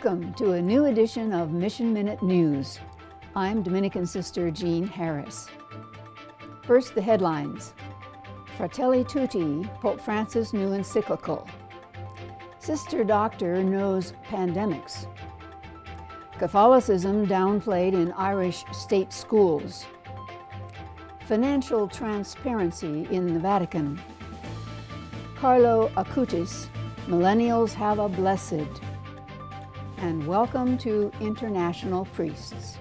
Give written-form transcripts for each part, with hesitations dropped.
Welcome to a new edition of Mission Minute News. I'm Dominican Sister Jean Harris. First, the headlines. Fratelli Tutti, Pope Francis' new encyclical. Sister Doctor knows pandemics. Catholicism downplayed in Irish state schools. Financial transparency in the Vatican. Carlo Acutis, Millennials have a blessed. And welcome to International Priests.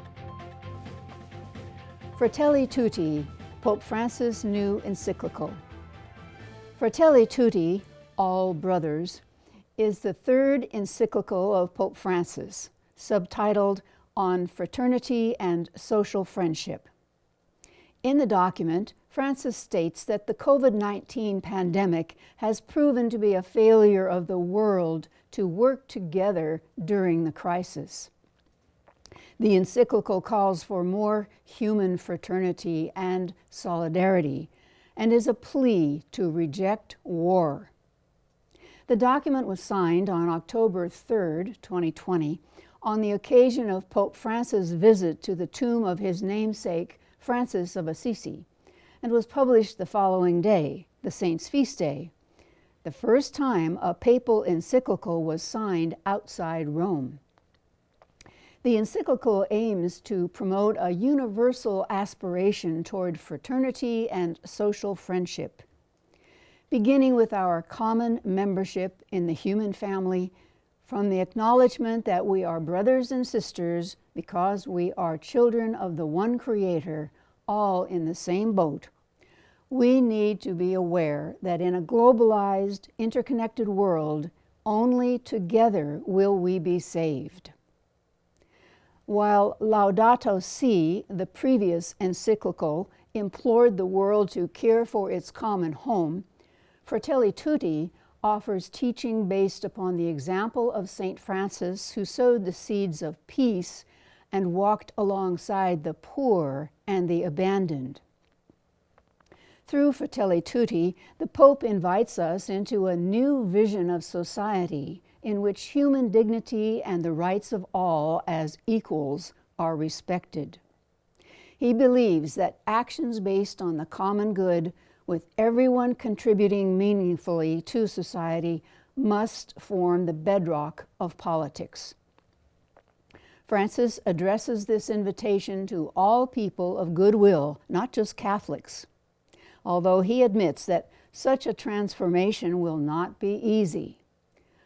Fratelli Tutti, Pope Francis' new encyclical. Fratelli Tutti, All Brothers, is the third encyclical of Pope Francis, subtitled On Fraternity and Social Friendship. In the document, Francis states that the COVID-19 pandemic has proven to be a failure of the world to work together during the crisis. The encyclical calls for more human fraternity and solidarity and is a plea to reject war. The document was signed on October 3, 2020, on the occasion of Pope Francis' visit to the tomb of his namesake, Francis of Assisi, and was published the following day, the Saint's Feast Day, the first time a papal encyclical was signed outside Rome. The encyclical aims to promote a universal aspiration toward fraternity and social friendship, beginning with our common membership in the human family, from the acknowledgement that we are brothers and sisters because we are children of the one Creator, all in the same boat. We need to be aware that in a globalized, interconnected world, only together will we be saved. While Laudato Si, the previous encyclical, implored the world to care for its common home, Fratelli Tutti offers teaching based upon the example of St. Francis, who sowed the seeds of peace and walked alongside the poor and the abandoned. Through Fratelli Tutti, the Pope invites us into a new vision of society in which human dignity and the rights of all as equals are respected. He believes that actions based on the common good, with everyone contributing meaningfully to society, must form the bedrock of politics. Francis addresses this invitation to all people of goodwill, not just Catholics, although he admits that such a transformation will not be easy.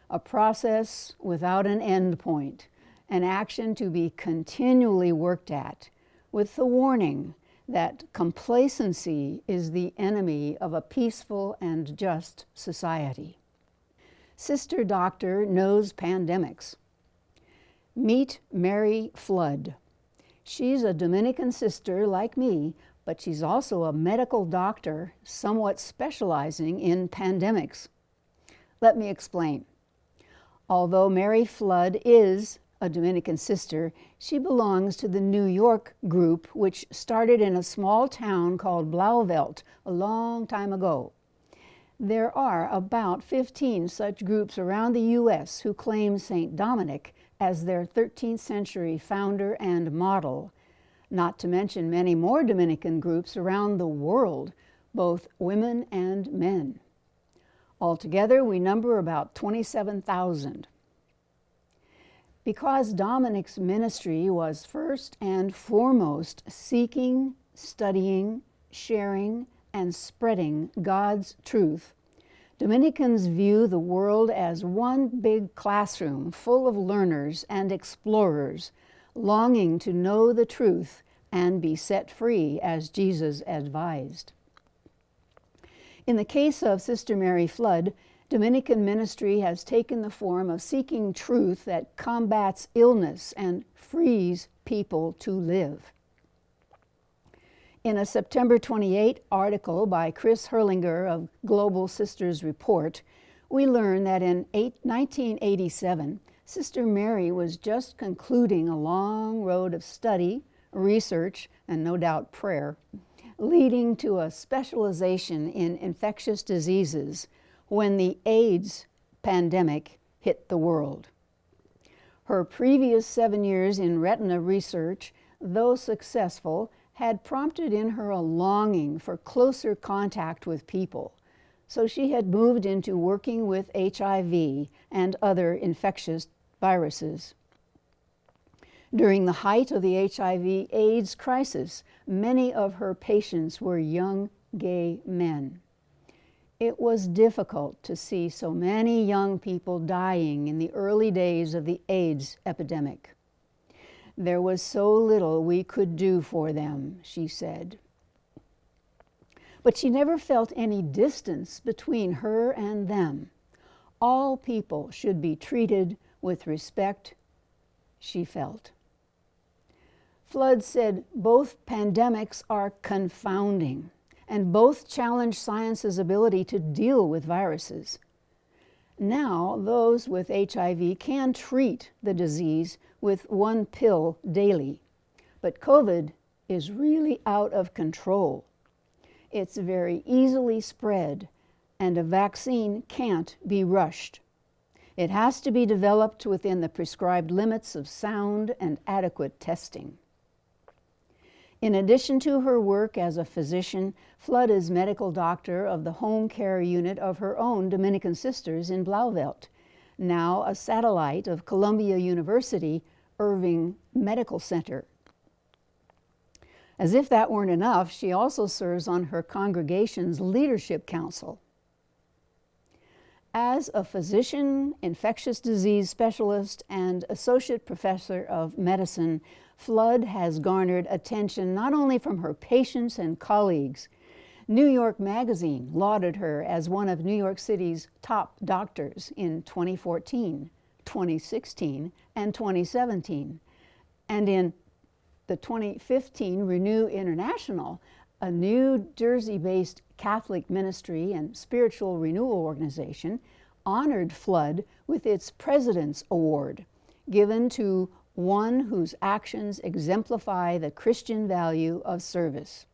A process without an end point, an action to be continually worked at, with the warning that complacency is the enemy of a peaceful and just society. Sister Doctor knows pandemics. Meet Mary Flood. She's a Dominican sister like me, but she's also a medical doctor, somewhat specializing in pandemics. Let me explain. Although Mary Flood is a Dominican sister, she belongs to the New York group, which started in a small town called Blauvelt a long time ago. There are about 15 such groups around the U.S. who claim St. Dominic as their 13th century founder and model, not to mention many more Dominican groups around the world, both women and men. Altogether, we number about 27,000. Because Dominic's ministry was first and foremost seeking, studying, sharing, and spreading God's truth, Dominicans view the world as one big classroom full of learners and explorers, longing to know the truth and be set free as Jesus advised. In the case of Sister Mary Flood, Dominican ministry has taken the form of seeking truth that combats illness and frees people to live. In a September 28 article by Chris Herlinger of Global Sisters Report, we learn that in 1987, Sister Mary was just concluding a long road of study, research, and no doubt prayer, leading to a specialization in infectious diseases when the AIDS pandemic hit the world. Her previous 7 years in retina research, though successful, had prompted in her a longing for closer contact with people, so she had moved into working with HIV and other infectious viruses. During the height of the HIV/AIDS crisis, many of her patients were young gay men. It was difficult to see so many young people dying in the early days of the AIDS epidemic. There was so little we could do for them, she said. But she never felt any distance between her and them. All people should be treated with respect, she felt. Flood said both pandemics are confounding, and both challenge science's ability to deal with viruses. Now, those with HIV can treat the disease with 1 pill daily, but COVID is really out of control. It's very easily spread, and a vaccine can't be rushed. It has to be developed within the prescribed limits of sound and adequate testing. In addition to her work as a physician, Flood is medical doctor of the home care unit of her own Dominican Sisters in Blauvelt, now a satellite of Columbia University Irving Medical Center. As if that weren't enough, she also serves on her congregation's leadership council. As a physician, infectious disease specialist, and associate professor of medicine, Flood has garnered attention not only from her patients and colleagues. New York Magazine lauded her as one of New York City's top doctors in 2014, 2016, and 2017. And in the 2015 Renew International, a New Jersey-based Catholic ministry and spiritual renewal organization, honored Flood with its President's Award, given to one whose actions exemplify the Christian value of service.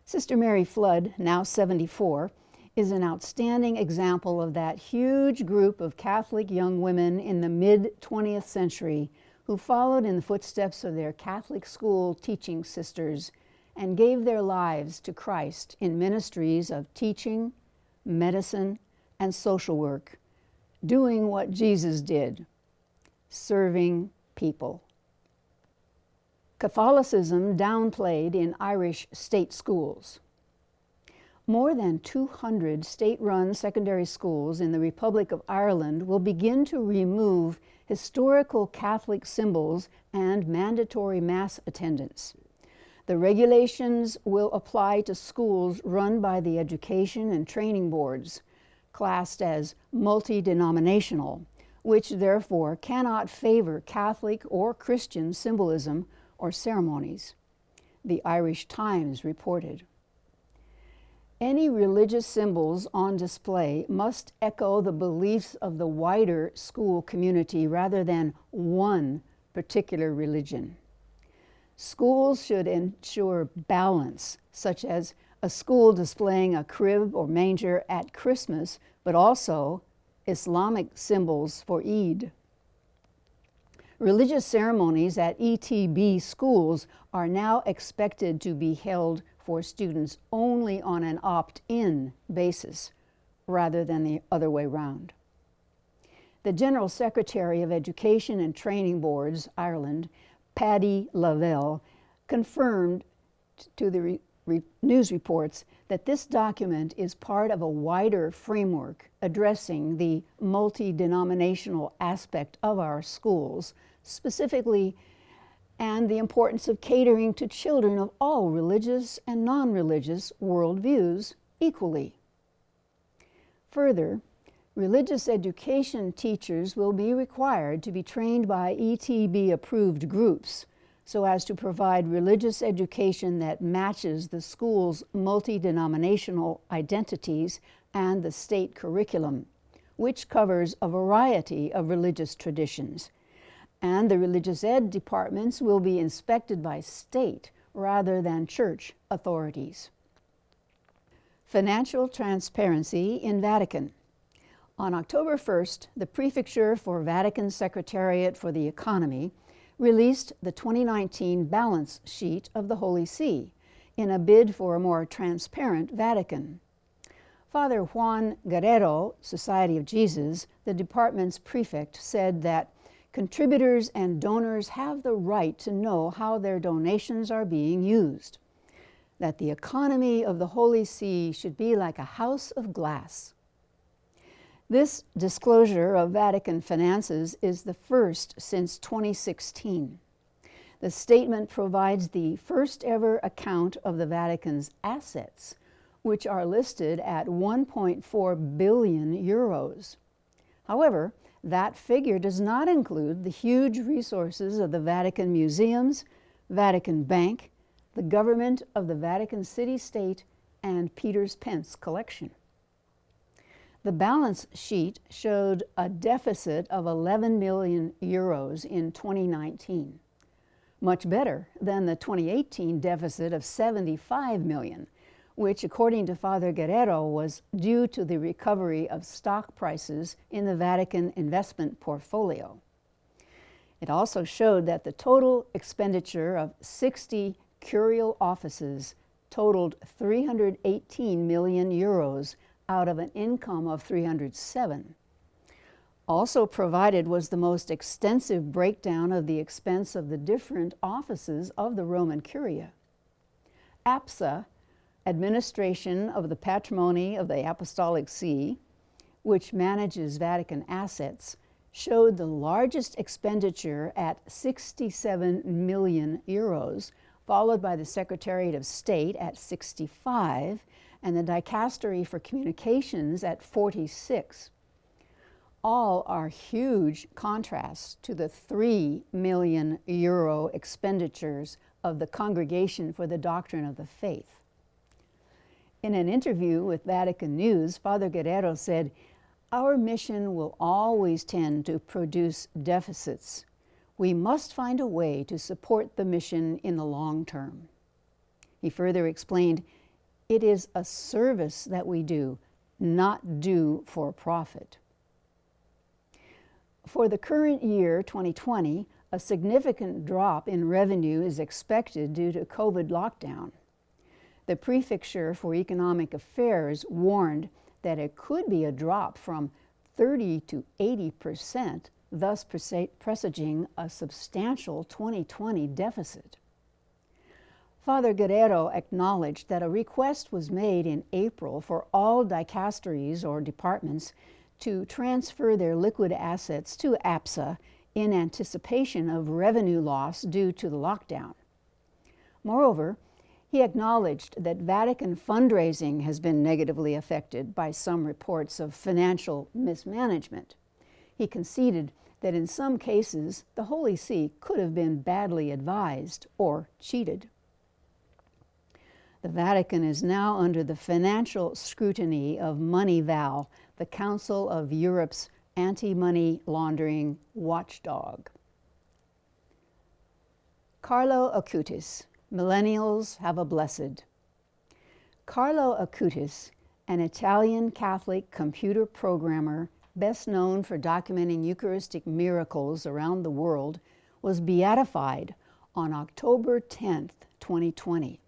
Sister Mary Flood, now 74, is an outstanding example of that huge group of Catholic young women in the mid-20th century who followed in the footsteps of their Catholic school teaching sisters and gave their lives to Christ in ministries of teaching, medicine, and social work, doing what Jesus did, serving people. Catholicism downplayed in Irish state schools. More than 200 state-run secondary schools in the Republic of Ireland will begin to remove historical Catholic symbols and mandatory Mass attendance. The regulations will apply to schools run by the Education and Training Boards, classed as multi-denominational, which therefore cannot favor Catholic or Christian symbolism or ceremonies, the Irish Times reported. Any religious symbols on display must echo the beliefs of the wider school community rather than one particular religion. Schools should ensure balance, such as a school displaying a crib or manger at Christmas, but also Islamic symbols for Eid. Religious ceremonies at ETB schools are now expected to be held for students only on an opt-in basis, rather than the other way round. The General Secretary of Education and Training Boards, Ireland, Paddy Lavelle, confirmed to the news reports that this document is part of a wider framework addressing the multi-denominational aspect of our schools, specifically, and the importance of catering to children of all religious and non-religious worldviews equally. Further, religious education teachers will be required to be trained by ETB-approved groups so as to provide religious education that matches the school's multi-denominational identities and the state curriculum, which covers a variety of religious traditions. And the religious ed departments will be inspected by state rather than church authorities. Financial transparency in Vatican. On October 1st, the Prefecture for Vatican Secretariat for the Economy released the 2019 balance sheet of the Holy See in a bid for a more transparent Vatican. Father Juan Guerrero, Society of Jesus, the department's prefect, said that contributors and donors have the right to know how their donations are being used, that the economy of the Holy See should be like a house of glass. This disclosure of Vatican finances is the first since 2016. The statement provides the first ever account of the Vatican's assets, which are listed at 1.4 billion euros. However, that figure does not include the huge resources of the Vatican museums, Vatican Bank, the government of the Vatican City-State, and Peter's Pence collection. The balance sheet showed a deficit of 11 million euros in 2019, much better than the 2018 deficit of 75 million, which, according to Father Guerrero, was due to the recovery of stock prices in the Vatican investment portfolio. It also showed that the total expenditure of 60 curial offices totaled 318 million euros out of an income of 307. Also provided was the most extensive breakdown of the expense of the different offices of the Roman Curia. APSA, Administration of the Patrimony of the Apostolic See, which manages Vatican assets, showed the largest expenditure at 67 million euros, followed by the Secretariat of State at 65, and the Dicastery for Communications at 46. All are huge contrasts to the 3 million euro expenditures of the Congregation for the Doctrine of the Faith. In an interview with Vatican News, Father Guerrero said, "Our mission will always tend to produce deficits. We must find a way to support the mission in the long term." He further explained, "It is a service that we do, not do for profit." For the current year, 2020, a significant drop in revenue is expected due to COVID lockdown. The Prefecture for Economic Affairs warned that it could be a drop from 30 to 80%, thus presaging a substantial 2020 deficit. Father Guerrero acknowledged that a request was made in April for all dicasteries or departments to transfer their liquid assets to APSA in anticipation of revenue loss due to the lockdown. Moreover, he acknowledged that Vatican fundraising has been negatively affected by some reports of financial mismanagement. He conceded that in some cases, the Holy See could have been badly advised or cheated. The Vatican is now under the financial scrutiny of Moneyval, the Council of Europe's anti-money laundering watchdog. Carlo Acutis, Millennials Have a Blessed. Carlo Acutis, an Italian Catholic computer programmer best known for documenting Eucharistic miracles around the world, was beatified on October 10, 2020.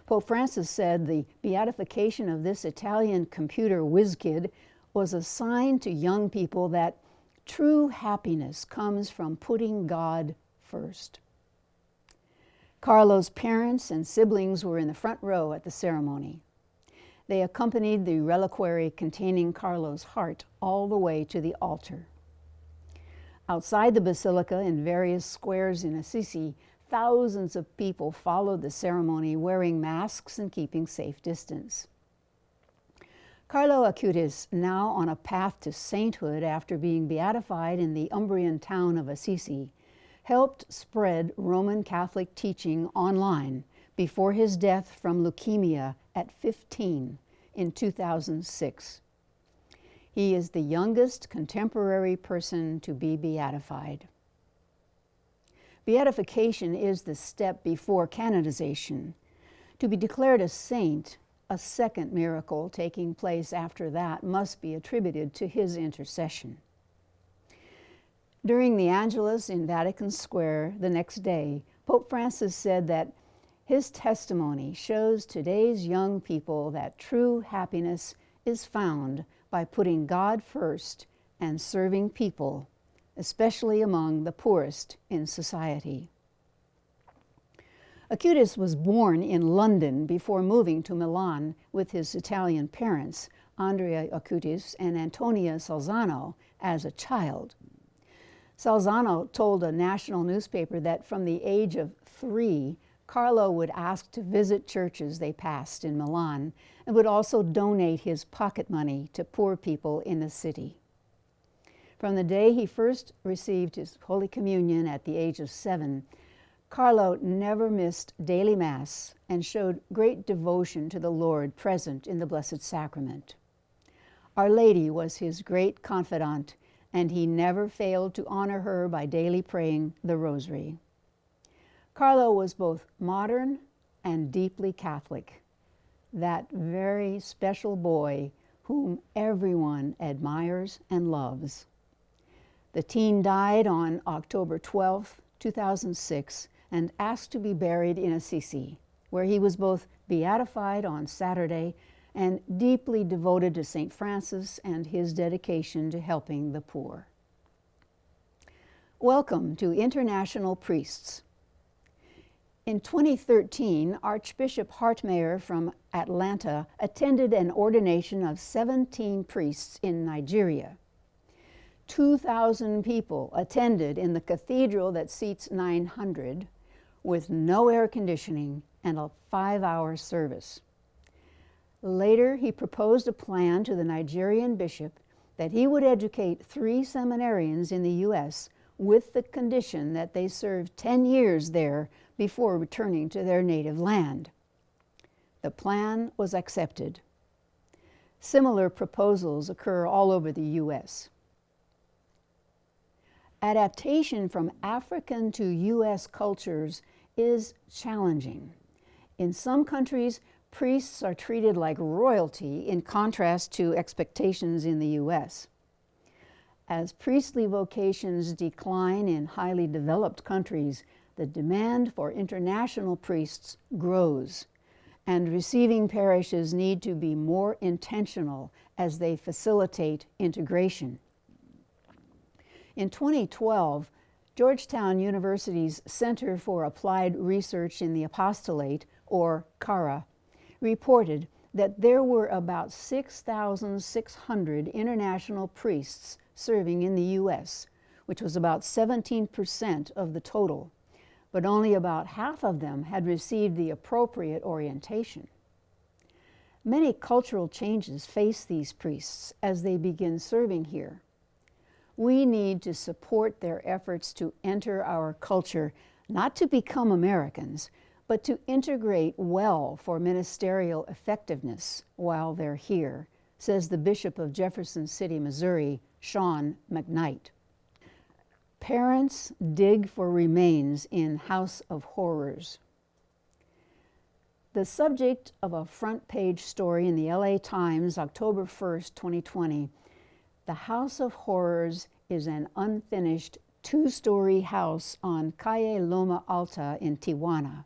Pope Francis said the beatification of this Italian computer whiz-kid was a sign to young people that true happiness comes from putting God first. Carlo's parents and siblings were in the front row at the ceremony. They accompanied the reliquary containing Carlo's heart all the way to the altar. Outside the basilica, in various squares in Assisi, thousands of people followed the ceremony wearing masks and keeping safe distance. Carlo Acutis, now on a path to sainthood after being beatified in the Umbrian town of Assisi, helped spread Roman Catholic teaching online before his death from leukemia at 15 in 2006. He is the youngest contemporary person to be beatified. Beatification is the step before canonization. To be declared a saint, A second miracle taking place after that must be attributed to his intercession. During the Angelus in Vatican Square the next day, Pope Francis said that his testimony shows today's young people that true happiness is found by putting God first and serving people, especially among the poorest in society. Acutis was born in London before moving to Milan with his Italian parents, Andrea Acutis and Antonia Salzano, as a child. Salzano told a national newspaper that from the age of 3, Carlo would ask to visit churches they passed in Milan and would also donate his pocket money to poor people in the city. From the day he first received his Holy Communion at the age of 7, Carlo never missed daily Mass and showed great devotion to the Lord present in the Blessed Sacrament. Our Lady was his great confidant, and he never failed to honor her by daily praying the Rosary. Carlo was both modern and deeply Catholic, that very special boy whom everyone admires and loves. The teen died on October 12, 2006, and asked to be buried in Assisi, where he was both beatified on Saturday and deeply devoted to St. Francis and his dedication to helping the poor. Welcome to International Priests. In 2013, Archbishop Hartmayer from Atlanta attended an ordination of 17 priests in Nigeria. 2,000 people attended in the cathedral that seats 900 with no air conditioning and a 5-hour service. Later, he proposed a plan to the Nigerian bishop that he would educate 3 seminarians in the U.S. with the condition that they serve 10 years there before returning to their native land. The plan was accepted. Similar proposals occur all over the U.S. Adaptation from African to U.S. cultures is challenging. In some countries, priests are treated like royalty in contrast to expectations in the U.S. As priestly vocations decline in highly developed countries, the demand for international priests grows, and receiving parishes need to be more intentional as they facilitate integration. In 2012, Georgetown University's Center for Applied Research in the Apostolate, or CARA, reported that there were about 6,600 international priests serving in the U.S., which was about 17% of the total, but only about half of them had received the appropriate orientation. Many cultural changes face these priests as they begin serving here. We need to support their efforts to enter our culture, not to become Americans, but to integrate well for ministerial effectiveness while they're here, says the Bishop of Jefferson City, Missouri, Sean McKnight. Parents dig for remains in House of Horrors. The subject of a front-page story in the LA Times, October 1st, 2020, the House of Horrors is an unfinished 2-story house on Calle Loma Alta in Tijuana.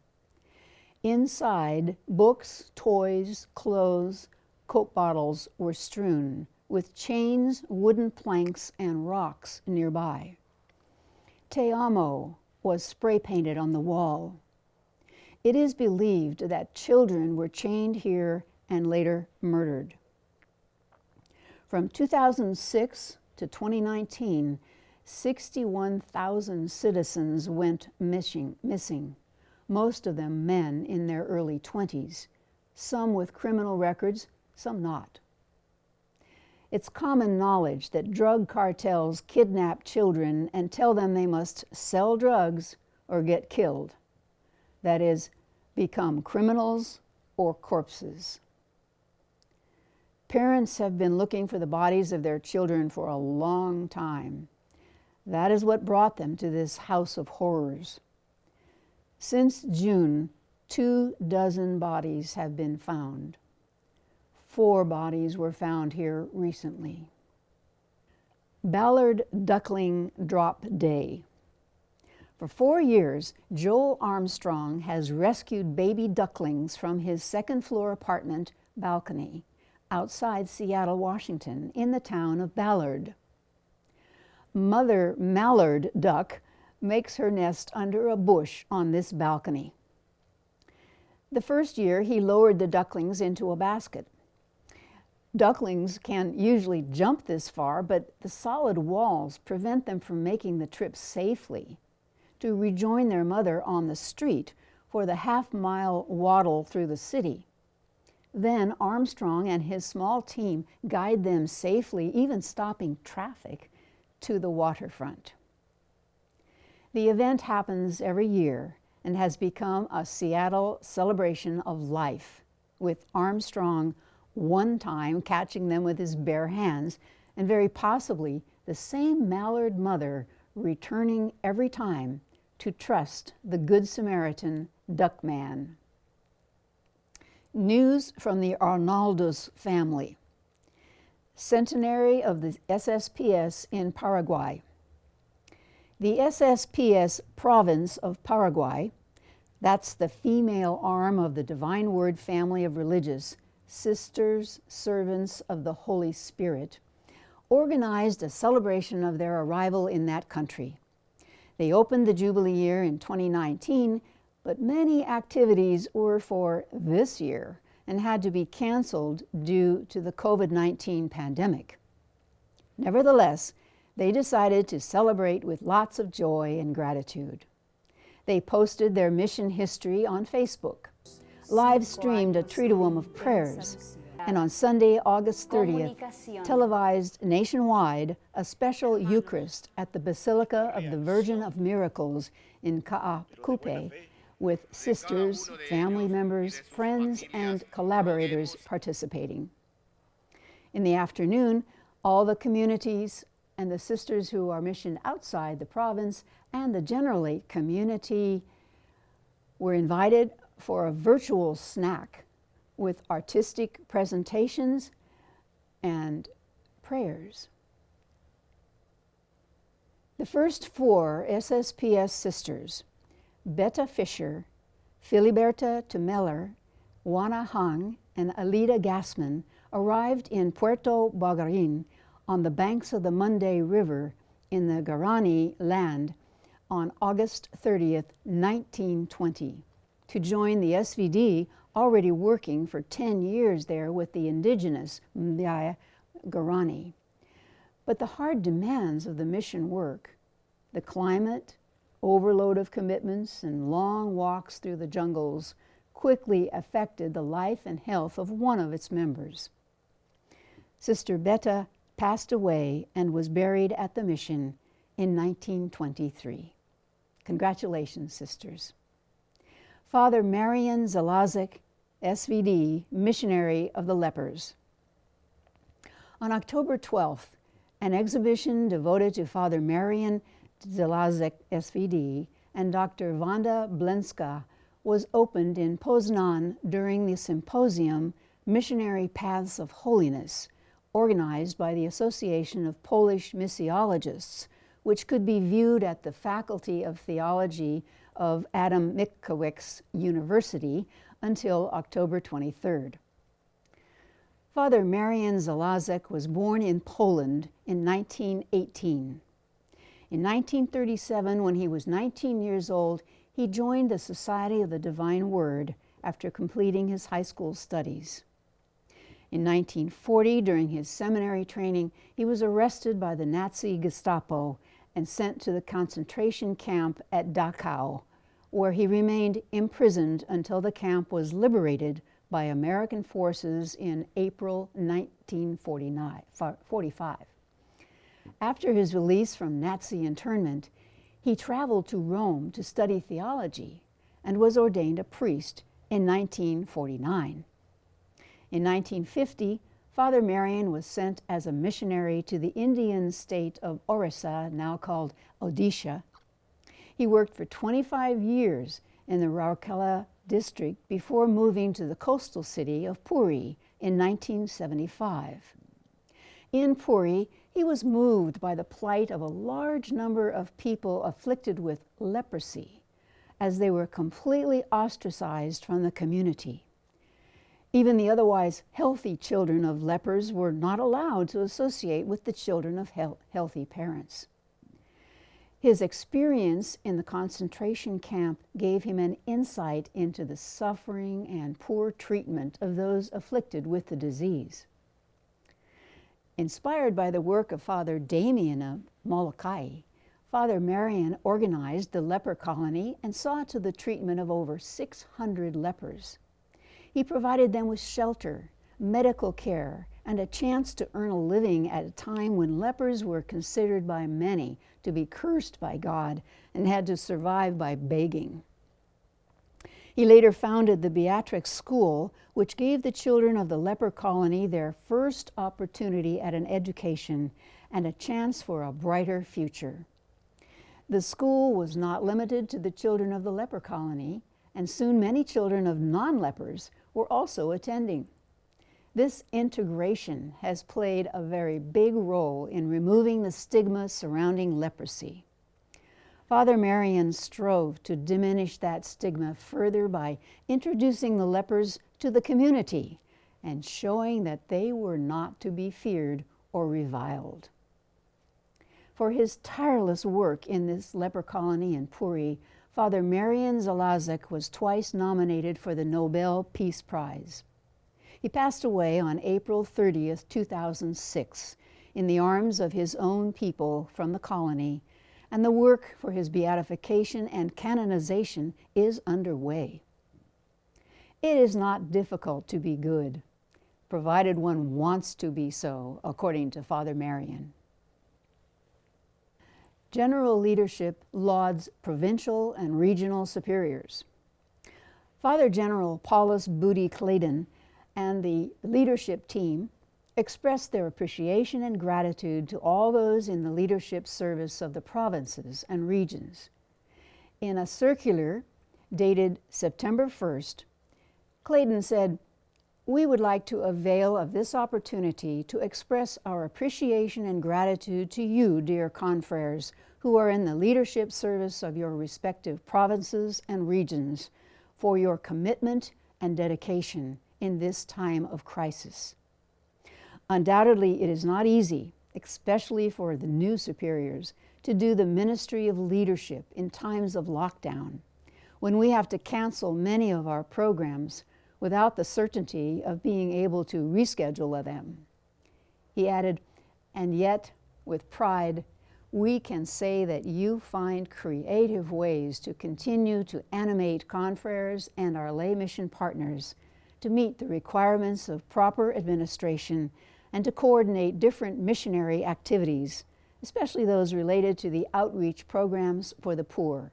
Inside, books, toys, clothes, Coke bottles were strewn, with chains, wooden planks, and rocks nearby. Te Amo was spray-painted on the wall. It is believed that children were chained here and later murdered. From 2006 to 2019, 61,000 citizens went missing, most of them men in their early 20s, some with criminal records, some not. It's common knowledge that drug cartels kidnap children and tell them they must sell drugs or get killed. That is, become criminals or corpses. Parents have been looking for the bodies of their children for a long time. That is what brought them to this House of Horrors. Since June, 24 bodies have been found. 4 bodies were found here recently. Ballard Duckling Drop Day. For 4 years, Joel Armstrong has rescued baby ducklings from his second-floor apartment balcony outside Seattle, Washington, in the town of Ballard. Mother mallard duck makes her nest under a bush on this balcony. The first year, he lowered the ducklings into a basket. Ducklings can usually jump this far, but the solid walls prevent them from making the trip safely to rejoin their mother on the street for the half-mile waddle through the city. Then Armstrong and his small team guide them safely, even stopping traffic, to the waterfront. The event happens every year and has become a Seattle celebration of life, with Armstrong one time catching them with his bare hands, and very possibly the same mallard mother returning every time to trust the Good Samaritan Duckman. News from the Arnaldos family. Centenary of the SSPS in Paraguay. The SSPS province of Paraguay, that's the female arm of the Divine Word family of religious Sisters, Servants of the Holy Spirit, organized a celebration of their arrival in that country. They opened the Jubilee year in 2019, but many activities were for this year and had to be canceled due to the COVID-19 pandemic. Nevertheless, they decided to celebrate with lots of joy and gratitude. They posted their mission history on Facebook, live streamed a Triduum of prayers, and on Sunday, August 30th, televised nationwide a special Eucharist at the Basilica of the Virgin of Miracles in Ka'akupe, with sisters, family members, friends, and collaborators participating. In the afternoon, all the communities and the sisters who are missioned outside the province and the generally community were invited for a virtual snack with artistic presentations and prayers. The first 4 SSPS sisters, Betta Fisher, Filiberta Tumeller, Juana Hang, and Alida Gassman, arrived in Puerto Bagarin on the banks of the Munday River in the Guarani land on August 30th, 1920, to join the SVD already working for 10 years there with the indigenous Mdaya Guarani. But the hard demands of the mission work, the climate, overload of commitments, and long walks through the jungles quickly affected the life and health of one of its members. Sister Betta passed away and was buried at the mission in 1923. Congratulations, sisters. Father Marian Zalazek, SVD, missionary of the lepers. On October 12th, an exhibition devoted to Father Marian Zalazek, SVD, and Dr. Wanda Blenska was opened in Poznan during the symposium Missionary Paths of Holiness, organized by the Association of Polish Missiologists, which could be viewed at the Faculty of Theology of Adam Mickiewicz University until October 23rd. Father Marian Zalazek was born in Poland in 1918. In 1937, when he was 19 years old, he joined the Society of the Divine Word after completing his high school studies. In 1940, during his seminary training, he was arrested by the Nazi Gestapo and sent to the concentration camp at Dachau, where he remained imprisoned until the camp was liberated by American forces in April 1945. After his release from Nazi internment, he traveled to Rome to study theology and was ordained a priest in 1949. In 1950, Father Marian was sent as a missionary to the Indian state of Orissa, now called Odisha. He worked for 25 years in the Rourkela district before moving to the coastal city of Puri, in 1975. In Puri, he was moved by the plight of a large number of people afflicted with leprosy, as they were completely ostracized from the community. Even the otherwise healthy children of lepers were not allowed to associate with the children of healthy parents. His experience in the concentration camp gave him an insight into the suffering and poor treatment of those afflicted with the disease. Inspired by the work of Father Damien of Molokai, Father Marian organized the leper colony and saw to the treatment of over 600 lepers. He provided them with shelter, medical care, and a chance to earn a living at a time when lepers were considered by many to be cursed by God and had to survive by begging. He later founded the Beatrix School, which gave the children of the leper colony their first opportunity at an education and a chance for a brighter future. The school was not limited to the children of the leper colony, and soon many children of non-lepers were also attending. This integration has played a very big role in removing the stigma surrounding leprosy. Father Marian strove to diminish that stigma further by introducing the lepers to the community and showing that they were not to be feared or reviled. For his tireless work in this leper colony in Puri, Father Marian Zalazek was twice nominated for the Nobel Peace Prize. He passed away on April 30th, 2006, in the arms of his own people from the colony, and the work for his beatification and canonization is underway. It is not difficult to be good, provided one wants to be so, according to Father Marian. General leadership lauds provincial and regional superiors. Father General Paulus Budi Claydon and the leadership team expressed their appreciation and gratitude to all those in the leadership service of the provinces and regions. In a circular dated September 1st, Claydon said, "We would like to avail of this opportunity to express our appreciation and gratitude to you, dear confreres, who are in the leadership service of your respective provinces and regions, for your commitment and dedication in this time of crisis. Undoubtedly, it is not easy, especially for the new superiors, to do the ministry of leadership in times of lockdown, when we have to cancel many of our programs without the certainty of being able to reschedule them." He added, "And yet, with pride, we can say that you find creative ways to continue to animate confreres and our lay mission partners to meet the requirements of proper administration and to coordinate different missionary activities, especially those related to the outreach programs for the poor.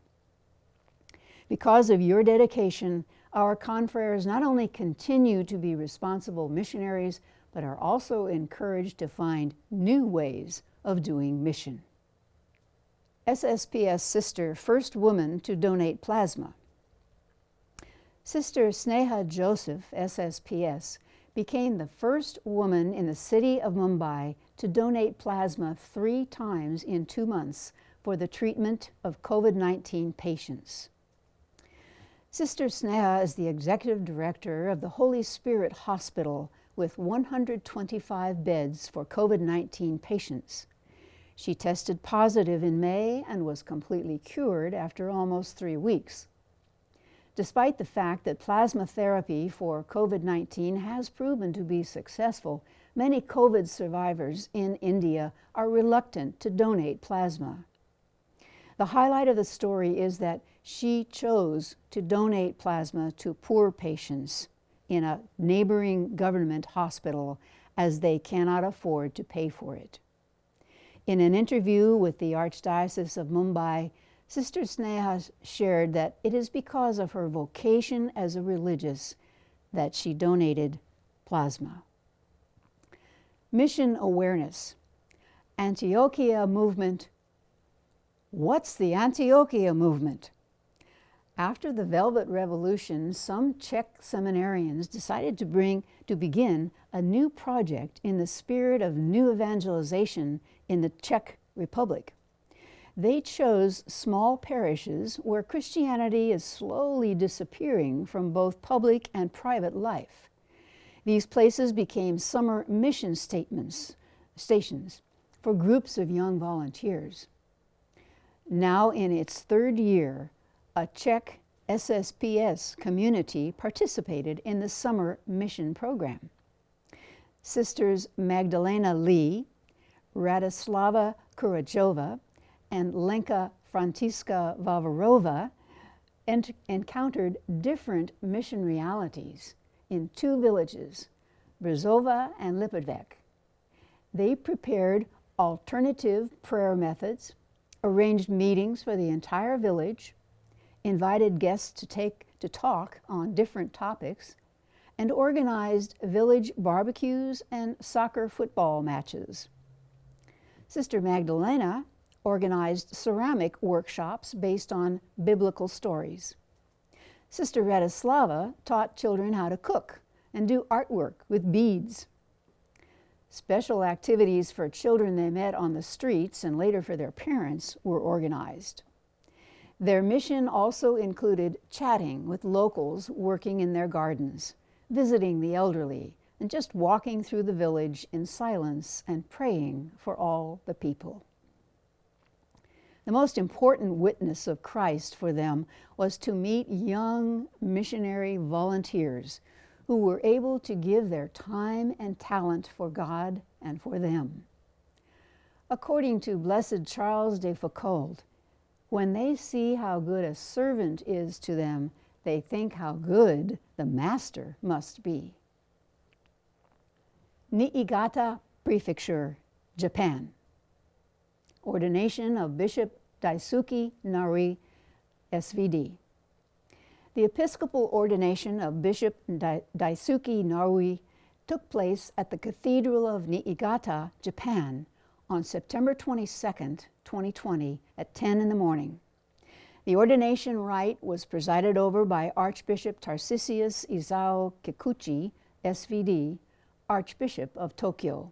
Because of your dedication, our confreres not only continue to be responsible missionaries, but are also encouraged to find new ways of doing mission." SSPS sister, first woman to donate plasma. Sister Sneha Joseph, SSPS, became the first woman in the city of Mumbai to donate plasma 3 times in 2 months for the treatment of COVID-19 patients. Sister Sneha is the executive director of the Holy Spirit Hospital with 125 beds for COVID-19 patients. She tested positive in May and was completely cured after almost 3 weeks. Despite the fact that plasma therapy for COVID-19 has proven to be successful, many COVID survivors in India are reluctant to donate plasma. The highlight of the story is that she chose to donate plasma to poor patients in a neighboring government hospital as they cannot afford to pay for it. In an interview with the Archdiocese of Mumbai, Sister Sneha shared that it is because of her vocation as a religious that she donated plasma. Mission awareness. Antiochia Movement. What's the Antiochia Movement? After the Velvet Revolution, some Czech seminarians decided to begin a new project in the spirit of new evangelization in the Czech Republic. They chose small parishes where Christianity is slowly disappearing from both public and private life. These places became summer mission stations for groups of young volunteers. Now in its third year, a Czech SSPS community participated in the summer mission program. Sisters Magdalena Lee, Radislava Kurachova, and Lenka Františka Vavarova encountered different mission realities in two villages, Brzova and Lipovec. They prepared alternative prayer methods, arranged meetings for the entire village, invited guests to talk on different topics, and organized village barbecues and soccer football matches. Sister Magdalena organized ceramic workshops based on biblical stories. Sister Radislava taught children how to cook and do artwork with beads. Special activities for children they met on the streets and later for their parents were organized. Their mission also included chatting with locals working in their gardens, visiting the elderly, and just walking through the village in silence and praying for all the people. The most important witness of Christ for them was to meet young missionary volunteers who were able to give their time and talent for God and for them. According to Blessed Charles de Foucauld, when they see how good a servant is to them, they think how good the master must be. Niigata Prefecture, Japan. Ordination of Bishop Daisuke Narui, SVD. The Episcopal ordination of Bishop Daisuke Narui took place at the Cathedral of Niigata, Japan, on September 22, 2020 at 10 in the morning. The ordination rite was presided over by Archbishop Tarcisius Isao Kikuchi, SVD, Archbishop of Tokyo,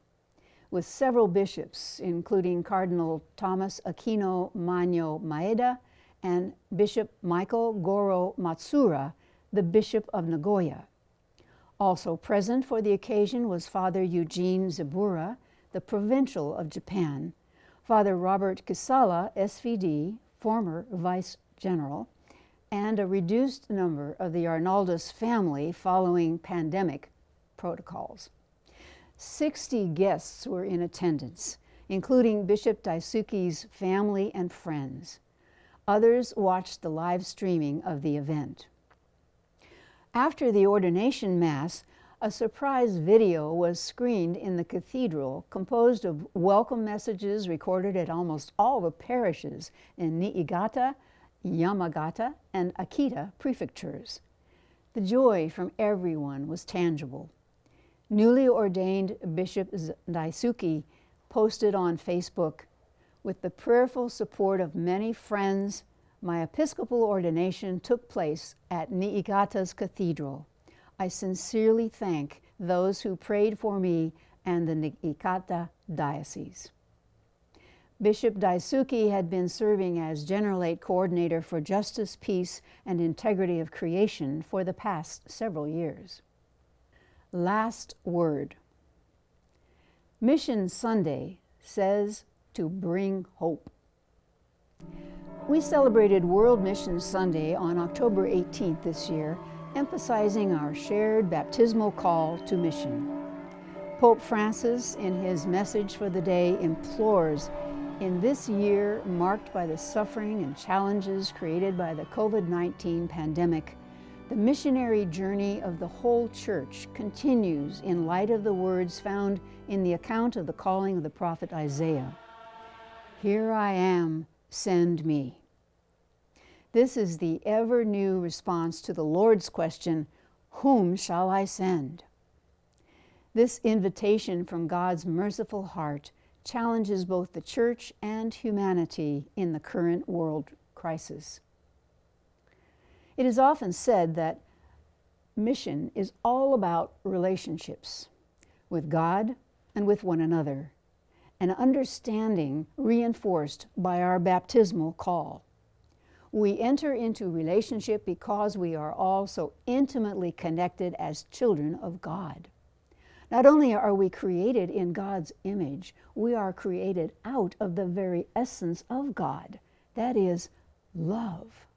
with several bishops, including Cardinal Thomas Aquino Magno Maeda and Bishop Michael Goro Matsura, the Bishop of Nagoya. Also present for the occasion was Father Eugene Zebura, the Provincial of Japan, Father Robert Kisala, SVD, former Vice General, and a reduced number of the Arnaldus family following pandemic protocols. 60 guests were in attendance, including Bishop Daisuke's family and friends. Others watched the live streaming of the event. After the ordination Mass, a surprise video was screened in the cathedral composed of welcome messages recorded at almost all the parishes in Niigata, Yamagata, and Akita prefectures. The joy from everyone was tangible. Newly ordained Bishop Daisuke posted on Facebook, "With the prayerful support of many friends, my Episcopal ordination took place at Niigata's cathedral. I sincerely thank those who prayed for me and the Niigata Diocese." Bishop Daisuke had been serving as Generalate Coordinator for Justice, Peace, and Integrity of Creation for the past several years. Last word. Mission Sunday says to bring hope. We celebrated World Mission Sunday on October 18th this year, emphasizing our shared baptismal call to mission. Pope Francis, in his message for the day, implores, in this year marked by the suffering and challenges created by the COVID-19 pandemic, the missionary journey of the whole Church continues in light of the words found in the account of the calling of the prophet Isaiah. "Here I am, send me." This is the ever-new response to the Lord's question, "Whom shall I send?" This invitation from God's merciful heart challenges both the Church and humanity in the current world crisis. It is often said that mission is all about relationships with God and with one another, an understanding reinforced by our baptismal call. We enter into relationship because we are all so intimately connected as children of God. Not only are we created in God's image, we are created out of the very essence of God, that is, love.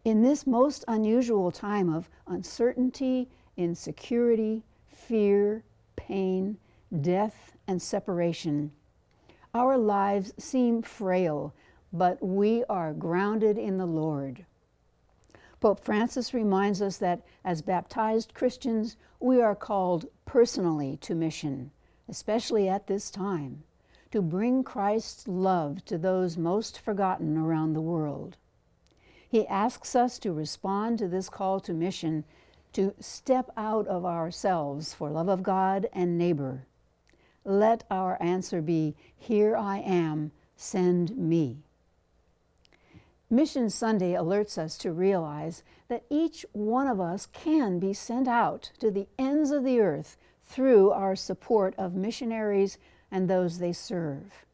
In this most unusual time of uncertainty, insecurity, fear, pain, death, and separation, our lives seem frail, but we are grounded in the Lord. Pope Francis reminds us that as baptized Christians, we are called personally to mission, especially at this time, to bring Christ's love to those most forgotten around the world. He asks us to respond to this call to mission, to step out of ourselves for love of God and neighbor. Let our answer be, "Here I am, send me." Mission Sunday alerts us to realize that each one of us can be sent out to the ends of the earth through our support of missionaries and those they serve.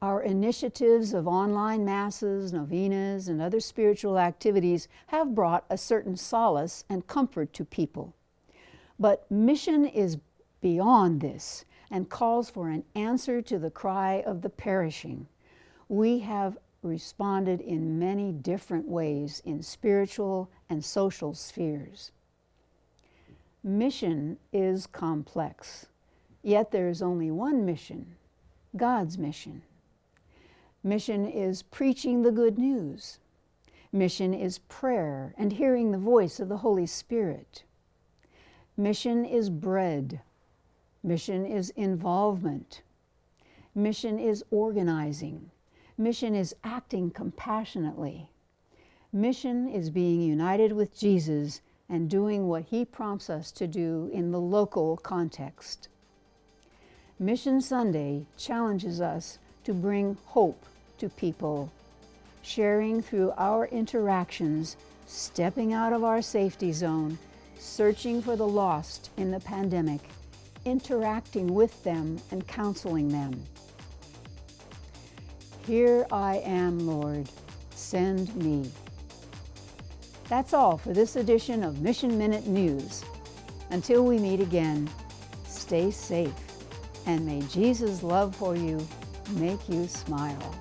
Our initiatives of online masses, novenas, and other spiritual activities have brought a certain solace and comfort to people. But mission is beyond this and calls for an answer to the cry of the perishing. We have responded in many different ways in spiritual and social spheres. Mission is complex, yet there is only one mission, God's mission. Mission is preaching the good news. Mission is prayer and hearing the voice of the Holy Spirit. Mission is bread. Mission is involvement. Mission is organizing. Mission is acting compassionately. Mission is being united with Jesus and doing what He prompts us to do in the local context. Mission Sunday challenges us to bring hope to people, sharing through our interactions, stepping out of our safety zone, searching for the lost in the pandemic, interacting with them and counseling them. "Here I am, Lord, send me." That's all for this edition of Mission Minute News. Until we meet again, stay safe, and may Jesus' love for you make you smile.